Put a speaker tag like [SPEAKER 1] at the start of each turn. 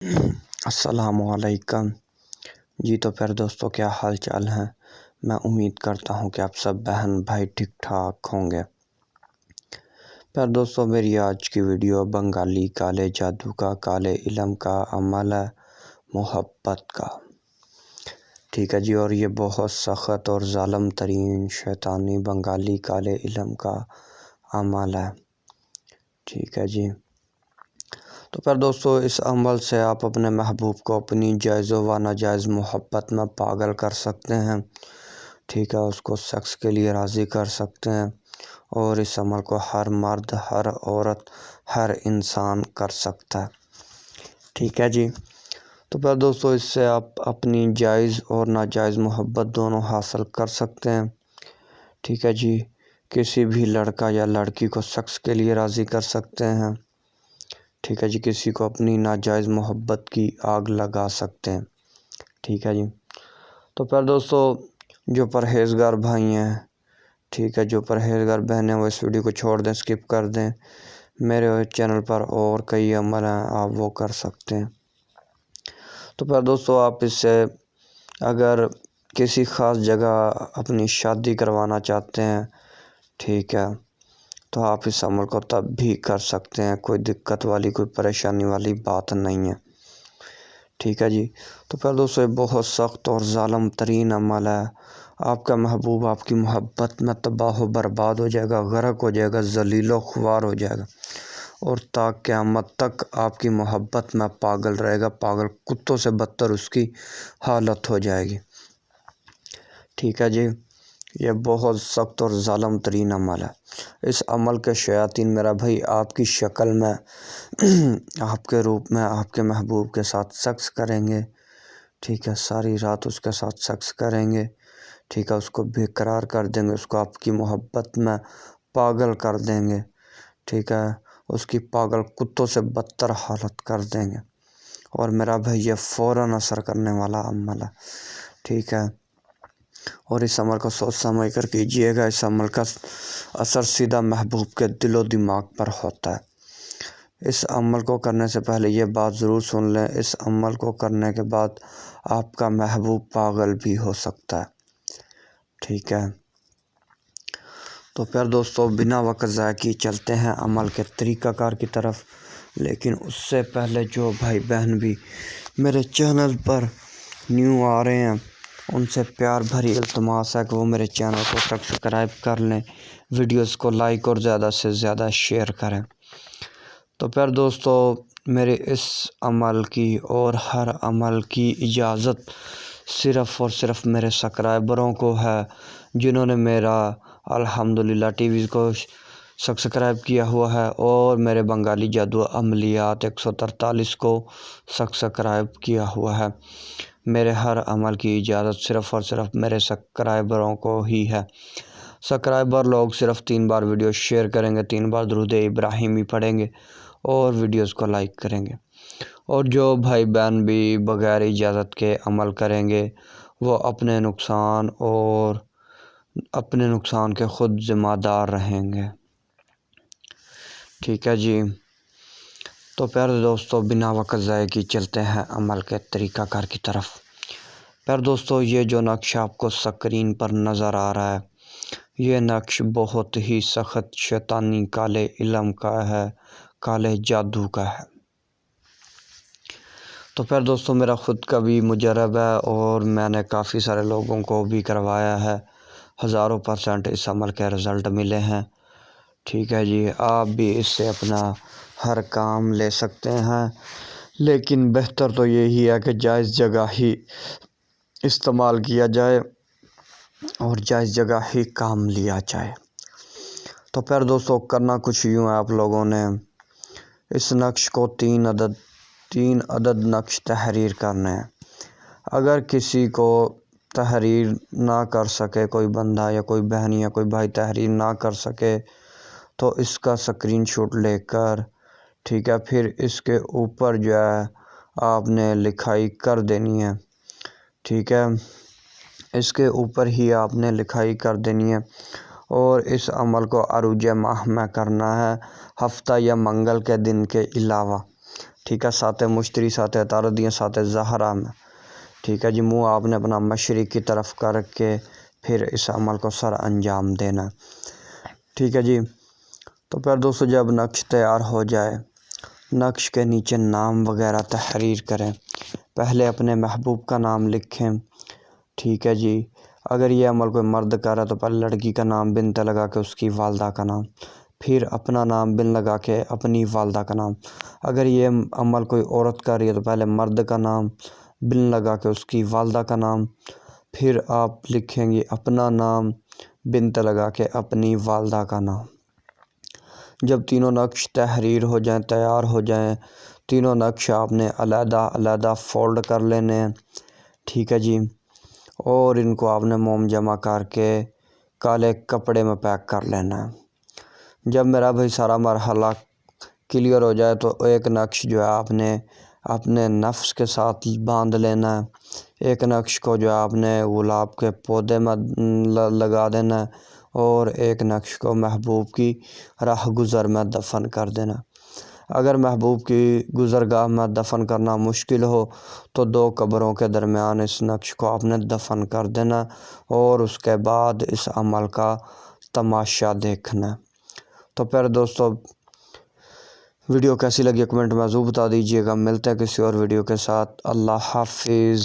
[SPEAKER 1] السلام علیکم جی۔ تو پھر دوستوں کیا حال چال ہیں؟ میں امید کرتا ہوں کہ آپ سب بہن بھائی ٹھیک ٹھاک ہوں گے۔ پھر دوستوں میری آج کی ویڈیو بنگالی کالے جادو کا، کالے علم کا، عمل محبت کا، ٹھیک ہے جی۔ اور یہ بہت سخت اور ظالم ترین شیطانی بنگالی کالے علم کا عمل ہے، ٹھیک ہے جی۔ تو پھر دوستو اس عمل سے آپ اپنے محبوب کو اپنی جائز و ناجائز محبت میں پاگل کر سکتے ہیں، ٹھیک ہے۔ اس کو سیکس کے لیے راضی کر سکتے ہیں، اور اس عمل کو ہر مرد، ہر عورت، ہر انسان کر سکتا ہے، ٹھیک ہے جی۔ تو پھر دوستو اس سے آپ اپنی جائز اور ناجائز محبت دونوں حاصل کر سکتے ہیں، ٹھیک ہے جی۔ کسی بھی لڑکا یا لڑکی کو سیکس کے لیے راضی کر سکتے ہیں، ٹھیک ہے جی۔ کسی کو اپنی ناجائز محبت کی آگ لگا سکتے ہیں، ٹھیک ہے جی۔ تو پھر دوستو جو پرہیزگار بھائی ہیں، ٹھیک ہے، جو پرہیزگار بہنیں وہ اس ویڈیو کو چھوڑ دیں، اسکپ کر دیں۔ میرے چینل پر اور کئی عمل ہیں، آپ وہ کر سکتے ہیں۔ تو پھر دوستو آپ اس سے اگر کسی خاص جگہ اپنی شادی کروانا چاہتے ہیں، ٹھیک ہے، تو آپ اس عمل کو تب بھی کر سکتے ہیں، کوئی دقت والی، کوئی پریشانی والی بات نہیں ہے، ٹھیک ہے جی۔ تو پھر دوستو یہ بہت سخت اور ظالم ترین عمل ہے۔ آپ کا محبوب آپ کی محبت میں تباہ و برباد ہو جائے گا، غرق ہو جائے گا، ذلیل و خوار ہو جائے گا، اور تا قیامت تک آپ کی محبت میں پاگل رہے گا، پاگل کتوں سے بدتر اس کی حالت ہو جائے گی، ٹھیک ہے جی۔ یہ بہت سخت اور ظالم ترین عمل ہے۔ اس عمل کے شیاطین میرا بھائی آپ کی شکل میں آپ کے روپ میں آپ کے محبوب کے ساتھ سیکس کریں گے، ٹھیک ہے، ساری رات اس کے ساتھ سیکس کریں گے، ٹھیک ہے، اس کو بے قرار کر دیں گے، اس کو آپ کی محبت میں پاگل کر دیں گے، ٹھیک ہے، اس کی پاگل کتوں سے بدتر حالت کر دیں گے، اور میرا بھائی یہ فوراً اثر کرنے والا عمل ہے، ٹھیک ہے۔ اور اس عمل کو سوچ سمجھ کر کیجیے گا۔ اس عمل کا اثر سیدھا محبوب کے دل و دماغ پر ہوتا ہے۔ اس عمل کو کرنے سے پہلے یہ بات ضرور سن لیں، اس عمل کو کرنے کے بعد آپ کا محبوب پاگل بھی ہو سکتا ہے، ٹھیک ہے۔ تو پھر دوستو بنا وقت ضائع کیے چلتے ہیں عمل کے طریقہ کار کی طرف، لیکن اس سے پہلے جو بھائی بہن بھی میرے چینل پر نیو آ رہے ہیں ان سے پیار بھری التماس ہے کہ وہ میرے چینل کو سبسکرائب کر لیں، ویڈیوز کو لائک اور زیادہ سے زیادہ شیئر کریں۔ تو پھر دوستو میرے اس عمل کی اور ہر عمل کی اجازت صرف اور صرف میرے سبسکرائبروں کو ہے، جنہوں نے میرا الحمدللہ ٹی وی کو سبسکرائب کیا ہوا ہے، اور میرے بنگالی جادو عملیات 143 کو سبسکرائب کیا ہوا ہے۔ میرے ہر عمل کی اجازت صرف اور صرف میرے سبسکرائبروں کو ہی ہے۔ سبسکرائبر لوگ صرف 3 بار ویڈیو شیئر کریں گے، 3 بار درود ابراہیمی پڑھیں گے، اور ویڈیوز کو لائک کریں گے، اور جو بھائی بہن بھی بغیر اجازت کے عمل کریں گے وہ اپنے نقصان کے خود ذمہ دار رہیں گے، ٹھیک ہے جی۔ تو پھر دوستو بنا وقت ضائع کی چلتے ہیں عمل کے طریقہ کار کی طرف۔ پھر دوستو یہ جو نقش آپ کو سکرین پر نظر آ رہا ہے، یہ نقش بہت ہی سخت شیطانی کالے علم کا ہے، کالے جادو کا ہے۔ تو پھر دوستو میرا خود کا بھی مجرب ہے، اور میں نے کافی سارے لوگوں کو بھی کروایا ہے، ہزاروں % اس عمل کے رزلٹ ملے ہیں، ٹھیک ہے جی۔ آپ بھی اس سے اپنا ہر کام لے سکتے ہیں، لیکن بہتر تو یہی ہے کہ جائز جگہ ہی استعمال کیا جائے اور جائز جگہ ہی کام لیا جائے۔ تو پھر دوستو کرنا کچھ یوں ہے، آپ لوگوں نے اس نقش کو 3 عدد نقش تحریر کرنے ہیں۔ اگر کسی کو تحریر نہ کر سکے، کوئی بندہ یا کوئی بہن یا کوئی بھائی تحریر نہ کر سکے، تو اس کا اسکرین شاٹ لے کر، ٹھیک ہے، پھر اس کے اوپر جو ہے آپ نے لکھائی کر دینی ہے، ٹھیک ہے، اس کے اوپر ہی آپ نے لکھائی کر دینی ہے، اور اس عمل کو عروج ماہ میں کرنا ہے، ہفتہ یا منگل کے دن کے علاوہ، ٹھیک ہے، ساتھ مشتری ساتھ تارودیاں ساتھ زہرا میں، ٹھیک ہے جی۔ منہ آپ نے اپنا مشرق کی طرف کر کے پھر اس عمل کو سر انجام دینا، ٹھیک ہے جی۔ تو پھر دوستو جب نقش تیار ہو جائے، نقش کے نیچے نام وغیرہ تحریر کریں۔ پہلے اپنے محبوب کا نام لکھیں، ٹھیک ہے جی۔ اگر یہ عمل کوئی مرد کر رہا ہے تو پہلے لڑکی کا نام بنت لگا کے اس کی والدہ کا نام، پھر اپنا نام بن لگا کے اپنی والدہ کا نام۔ اگر یہ عمل کوئی عورت کر رہی ہے تو پہلے مرد کا نام بن لگا کے اس کی والدہ کا نام، پھر آپ لکھیں گے اپنا نام بنت لگا کے اپنی والدہ کا نام۔ جب تینوں نقش تحریر ہو جائیں، تیار ہو جائیں، تینوں نقش آپ نے علیحدہ علیحدہ فولڈ کر لینے ہیں، ٹھیک ہے جی۔ اور ان کو آپ نے موم جمع کر کے کالے کپڑے میں پیک کر لینا ہے۔ جب میرا بھائی سارا مرحلہ کلیئر ہو جائے تو ایک نقش جو ہے آپ نے اپنے نفس کے ساتھ باندھ لینا ہے، ایک نقش کو جو ہے آپ نے گلاب کے پودے میں لگا دینا ہے، اور ایک نقش کو محبوب کی راہ گزر میں دفن کر دینا۔ اگر محبوب کی گزرگاہ میں دفن کرنا مشکل ہو تو 2 قبروں کے درمیان اس نقش کو آپ نے دفن کر دینا، اور اس کے بعد اس عمل کا تماشا دیکھنا۔ تو پھر دوستو ویڈیو کیسی لگی کمنٹ میں ضرور بتا دیجیے گا۔ ملتے ہیں کسی اور ویڈیو کے ساتھ۔ اللہ حافظ۔